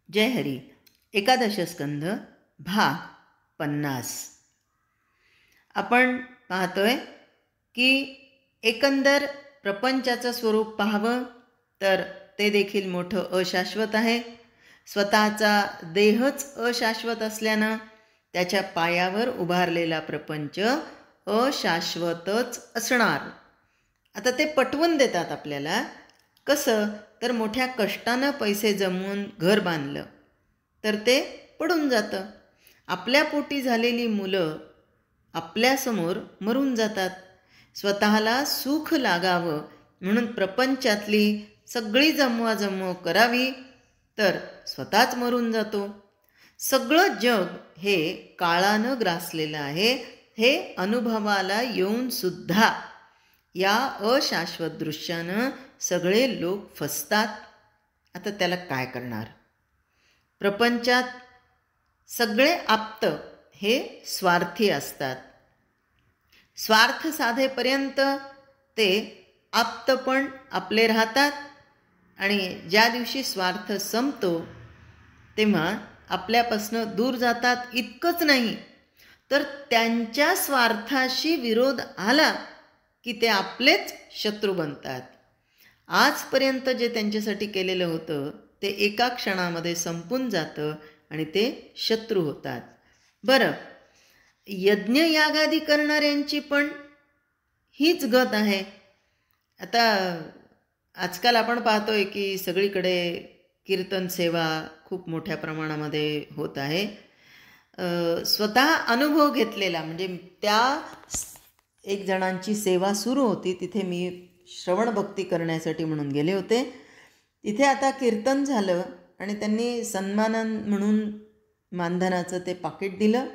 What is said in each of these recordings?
जय हरी. एकादश स्कंध भाग 50. आपण पाहतोय की एकंदर प्रपंचाचं स्वरूप पाहावं तर ते देखील मोठं अशाश्वत आहे. स्वतःचा देहच अशाश्वत असल्यानं त्याच्या पायावर उभारलेला प्रपंच अशाश्वतच असणार. आता ते पटवून देतात आपल्याला. कसं तर मोठ्या कष्टानं पैसे जमवून घर बांधलं तर ते पडून जातं. आपल्या पोटी झालेली मुलं आपल्यासमोर मरून जातात. स्वतःला सुख लागावं म्हणून प्रपंचातली सगळी जमवाजमव करावी तर स्वतःच मरून जातो. सगळं जग हे काळानं ग्रासलेलं आहे. हे अनुभवाला येऊन सुद्धा या अशाश्वत दृश्यानं सगळे लोक फसतात. आता त्याला काय करणार? प्रपंचात सगळे आप्त हे स्वार्थी असतात. स्वार्थ साधेपर्यंत ते आप्त पण आपले राहतात आणि ज्या दिवशी स्वार्थ संपतो तेव्हा आपल्यापासनं दूर जातात. इतकंच नाही तर त्यांच्या स्वार्थाशी विरोध आला की ते आपलेच शत्रू बनतात. आजपर्यंत जे त्यांच्यासाठी केलेलं होतं ते एका क्षणामध्ये संपून जातं आणि ते शत्रू होतात. बरं, यज्ञयागादी करणाऱ्यांची पण हीच गत आहे. आता आजकाल आपण पाहतोय की सगळीकडे कीर्तन सेवा खूप मोठ्या प्रमाणामध्ये होत आहे. स्वतः अनुभव घेतलेला म्हणजे त्या एक जणांची सेवा सुरू होती, तिथे मी श्रवण भक्ती करण्यासाठी म्हणून गेले होते. तिथे आता कीर्तन झालं आणि त्यांनी सन्मानन म्हणून मानधनाचं ते पाकिट दिलं.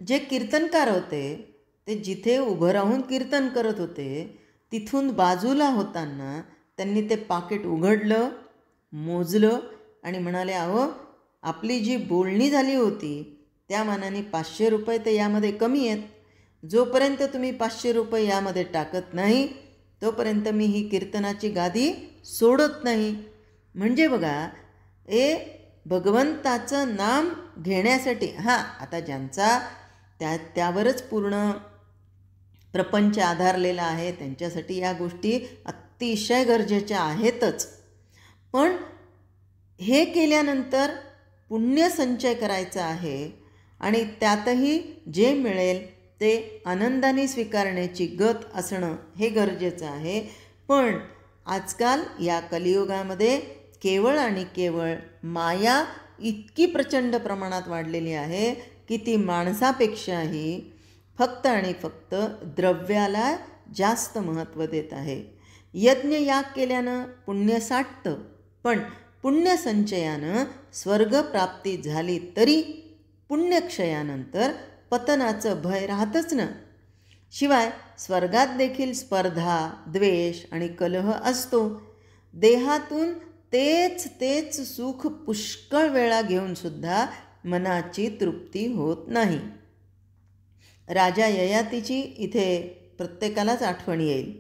जे कीर्तनकार होते ते जिथे उभं राहून कीर्तन करत होते तिथून बाजूला होताना त्यांनी ते पाकिट उघडलं, मोजलं आणि म्हणाले, अहो आपली जी बोलणी झाली होती त्या मानाने 500 रुपये तर यामध्ये कमी आहेत. जोपर्यंत तुम्ही 500 रुपये यामध्ये टाकत नाही तोपर्यंत मी ही कीर्तनाची गादी सोडत नाही. म्हणजे बघा, भगवंताचं नाम घेण्यासाठी आता ज्यांचा त्यावरच पूर्ण प्रपंच आधारलेला आहे त्यांच्यासाठी या गोष्टी अतिशय गरजेच्या आहेतच. पण हे केल्यानंतर पुण्य संचय करायचा आहे आणि त्यातही जे मिळेल ते आनंदाने स्वीकारण्याची गत असणं हे गरजेचं आहे. पण आजकाल या कलियुगामध्ये केवळ आणि केवळ माया इतकी प्रचंड प्रमाणात वाढलेली आहे की ती माणसापेक्षाही फक्त आणि फक्त द्रव्याला जास्त महत्त्व देत आहे. यज्ञयाग केल्यानं पुण्य साठतं, पण पुण्यसंचयानं स्वर्गप्राप्ती झाली तरी पुण्यक्षयानंतर पतनाचं भय राहतच ना. शिवाय स्वर्गात देखील स्पर्धा, द्वेष आणि कलह असतो. देहातून तेच सुख पुष्कळ वेळा घेऊन सुद्धा मनाची तृप्ती होत नाही. राजा ययातीची इथे प्रत्येकालाच आठवण येईल.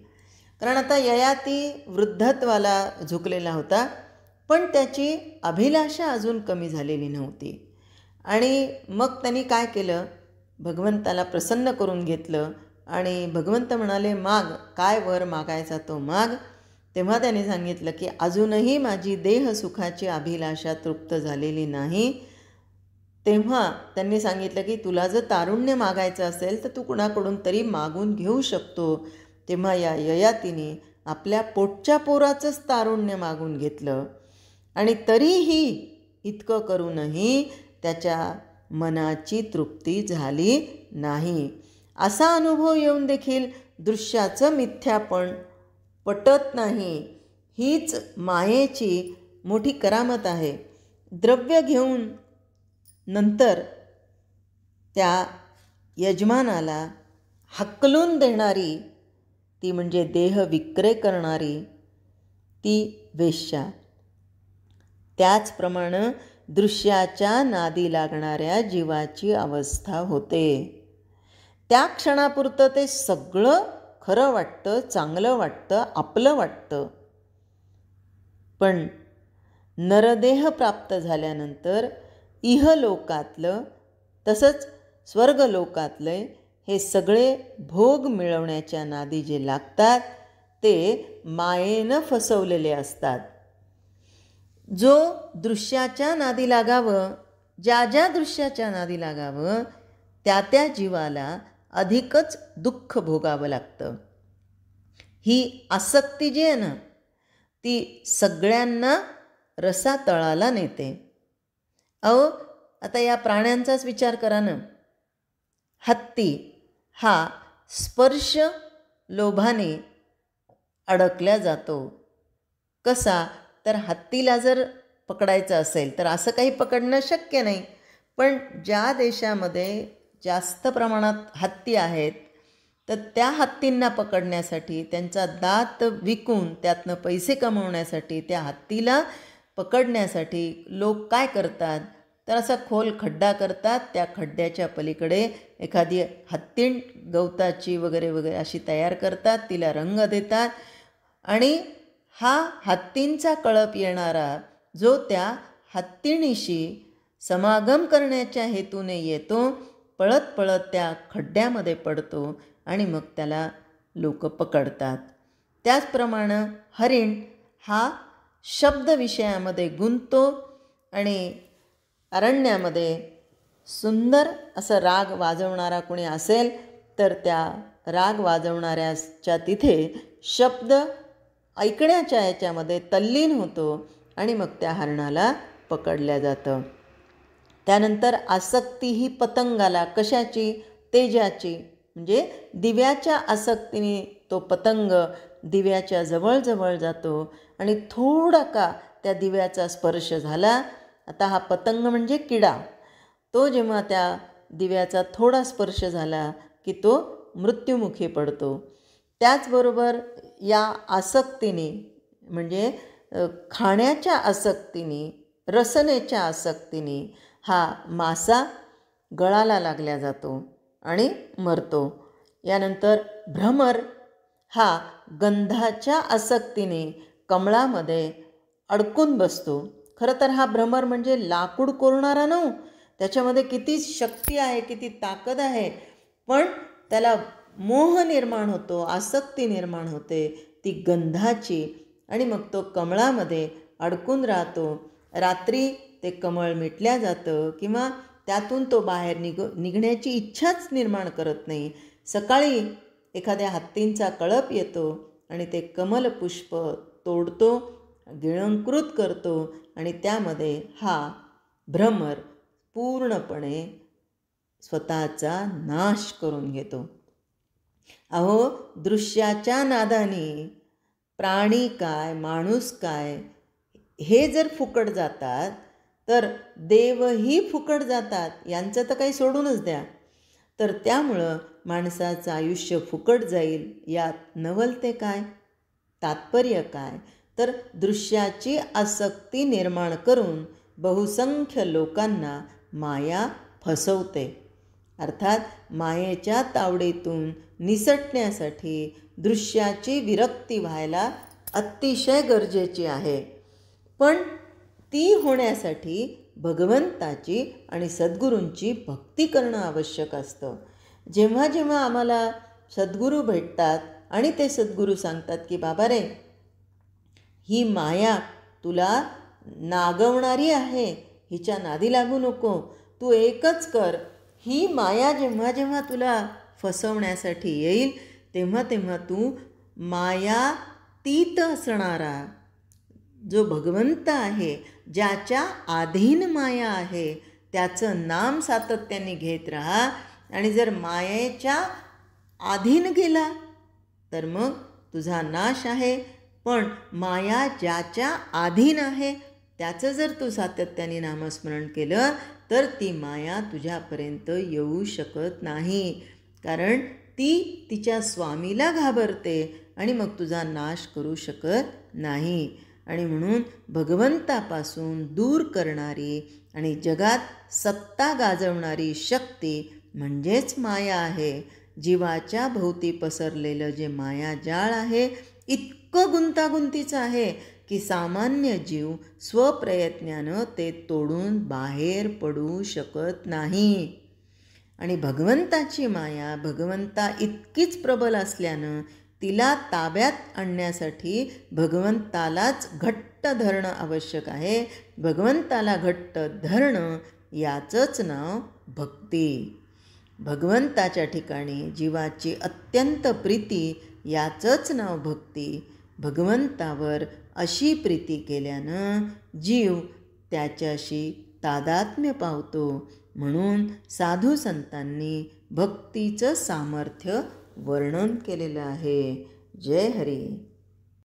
कारण आता ययाती वृद्धत्वाला झुकलेला होता, पण त्याची अभिलाषा अजून कमी झालेली नव्हती. आणि मग त्यांनी काय केलं, भगवंताला प्रसन्न करून घेतलं आणि भगवंत म्हणाले, माग, काय वर मागायचा तो माग. तेव्हा त्यांनी सांगितलं की अजूनही माझी देहसुखाची अभिलाषा तृप्त झालेली नाही. तेव्हा त्यांनी सांगितलं की तुला जर तारुण्य मागायचं असेल तर तू कुणाकडून तरी मागून घेऊ शकतो. तेव्हा या ययातीने आपल्या पोटच्या पोराचंच तारुण्य मागून घेतलं आणि तरीही इतकं करूनही त्याच्या मनाची तृप्ती झाली नाही. असा अनुभव येऊन देखील दृश्याचं मिथ्यापण पटत नाही. हीच मायेची मोठी करामत आहे. द्रव्य घेऊन नंतर त्या यजमानाला हकलून देणारी ती म्हणजे देह विक्रय करणारी ती वेश्या. त्याचप्रमाणे दृश्याच्या नादी लागणाऱ्या जीवाची अवस्था होते. त्या क्षणापुरतं ते सगळं खरं वाटतं, चांगलं वाटतं, आपलं वाटतं. पण नरदेह प्राप्त झाल्यानंतर इहलोकातलं तसंच स्वर्गलोकातले हे सगळे भोग मिळवण्याच्या नादी जे लागतात ते मायेनं फसवलेले असतात. जो दृश्याच्या नादी लागावं, ज्या ज्या दृश्याच्या नादी लागावं त्या त्या जीवाला अधिकच दुःख भोगावं लागतं. ही आसक्ती जी आहे ना ती सगळ्यांना रसातळाला नेते. अहो आता या प्राण्यांचाच विचार करा ना. हत्ती हा स्पर्श लोभाने अडकल्या जातो. कसा तर हत्तीला जर पकडायचं असेल तर असं काही पकडणं शक्य नाही. पण ज्या देशामध्ये जास्त प्रमाणात हत्ती आहेत तर त्या हत्तींना पकडण्यासाठी त्यांचा दात विकून त्यातनं पैसे कमवण्यासाठी त्या हत्तीला पकडण्यासाठी लोक काय करतात तर असा खोल खड्डा करतात. त्या खड्ड्याच्या पलीकडे एखादी हत्तीण गवताची वगैरे वगैरे अशी तयार करतात, तिला रंग देतात आणि हा हत्तींचा कळप येणारा जो त्या हत्तीणीशी समागम करण्याच्या हेतूने येतो पळत पळत त्या खड्ड्यामध्ये पडतो आणि मग त्याला लोक पकडतात. त्याचप्रमाणे हरिण हा शब्द विषयामध्ये गुंततो आणि अरण्यामध्ये सुंदर असं राग वाजवणारा कोणी असेल तर त्या राग वाजवणाऱ्याच्या तिथे शब्द ऐकण्याच्या याच्यामध्ये तल्लीन होतो आणि मग त्या हरणाला पकडल्या जातं. त्यानंतर आसक्ती ही पतंगाला कशाची? तेजाची. म्हणजे दिव्याच्या आसक्तीने तो पतंग दिव्याच्या जवळजवळ जातो आणि थोडा का त्या दिव्याचा स्पर्श झाला. आता हा पतंग म्हणजे किडा, तो जेव्हा त्या दिव्याचा थोडा स्पर्श झाला की तो मृत्युमुखी पडतो. त्याचबरोबर या आसक्तीने म्हणजे खाण्याच्या आसक्तीने, रसनेच्या आसक्तीने हा मासा गळाला लागल्या जातो आणि मरतो. यानंतर भ्रमर हा गंधाच्या आसक्तीने कमळामध्ये अडकून बसतो. खरं तर हा भ्रमर म्हणजे लाकूड कोरणारा नव्ह, त्याच्यामध्ये किती शक्ती आहे, किती ताकद आहे, पण त्याला मोह निर्माण होतो, आसक्ती निर्माण होते ती गंधाची आणि मग तो कमळामध्ये अडकून राहतो. रात्री ते कमळ मिटल्या जातं किंवा त्यातून तो बाहेर निघण्याची इच्छाच निर्माण करत नाही. सकाळी एखाद्या हत्तींचा कळप येतो आणि ते कमलपुष्प तोडतो, गिळंकृत करतो आणि त्यामध्ये हा भ्रमर पूर्णपणे स्वतःचा नाश करून घेतो. अहो दृश्याच्या नादाने प्राणी काय माणूस काय हे जर फुकट जातात तर देवही फुकट जातात, यांचं तर काही सोडूनच द्या. तर त्यामुळं माणसाचं आयुष्य फुकट जाईल यात नवलते काय, तात्पर्य काय? तर दृश्याची आसक्ती निर्माण करून बहुसंख्य लोकांना माया फसवते. अर्थात मायेच्या तावडीतून निसटण्यासाठी दृश्याची विरक्ती व्हायला अतिशय गरजेची आहे. पण ती होण्यासाठी भगवंताची आणि सद्गुरूंची भक्ती करणं आवश्यक असतं. जेव्हा जेव्हा आम्हाला सद्गुरू भेटतात आणि ते सद्गुरू सांगतात की बाबा रे, ही माया तुला नागवणारी आहे, हिच्या नादी लागू नको, तू एकच कर. ही माया जेव्हा जेव्हा तुला फसवण्यासाठी येईल तेव्हा तेव्हा तू मायातीत असणारा जो भगवंत आहे, ज्याच्या अधीन माया आहे, त्याचं नाम सातत्याने घेत राहा. आणि जर मायेच्या अधीन गेला तर मग तुझा नाश आहे. पण माया ज्याच्या अधीन आहे त्याचं जर तू सातत्याने नामस्मरण केलं तर ती माया तुझ्यापर्यंत येऊ शकत नाही, कारण ती तिच्या स्वामीला घाबरते आणि मग तुझा नाश करू शकत नाही. आणि म्हणून भगवंतापासून दूर करणारी आणि जगात सत्ता गाजवणारी शक्ती म्हणजेच माया आहे. जीवाच्या भोवती पसरलेलं जे मायाजाळ आहे इतकं गुंतागुंतीचं आहे की सामान्य जीव स्वप्रयत्नानं ते तोडून बाहेर पडू शकत नाही. आणि भगवंताची माया भगवंता इतकीच प्रबल असल्यानं तिला ताब्यात आणण्यासाठी भगवंतालाच घट्ट धरणं आवश्यक आहे. भगवंताला घट्ट धरणं याचंच नाव भक्ती. भगवंताच्या ठिकाणी जीवाची अत्यंत प्रीती याचंच नाव भक्ती. भगवंतावर अशी प्रीती केल्यानं जीव त्याच्याशी तादात्म्य पावतो. म्हणून साधू संतांनी भक्तीचं सामर्थ्य वर्णन केलेलं आहे. जय हरी.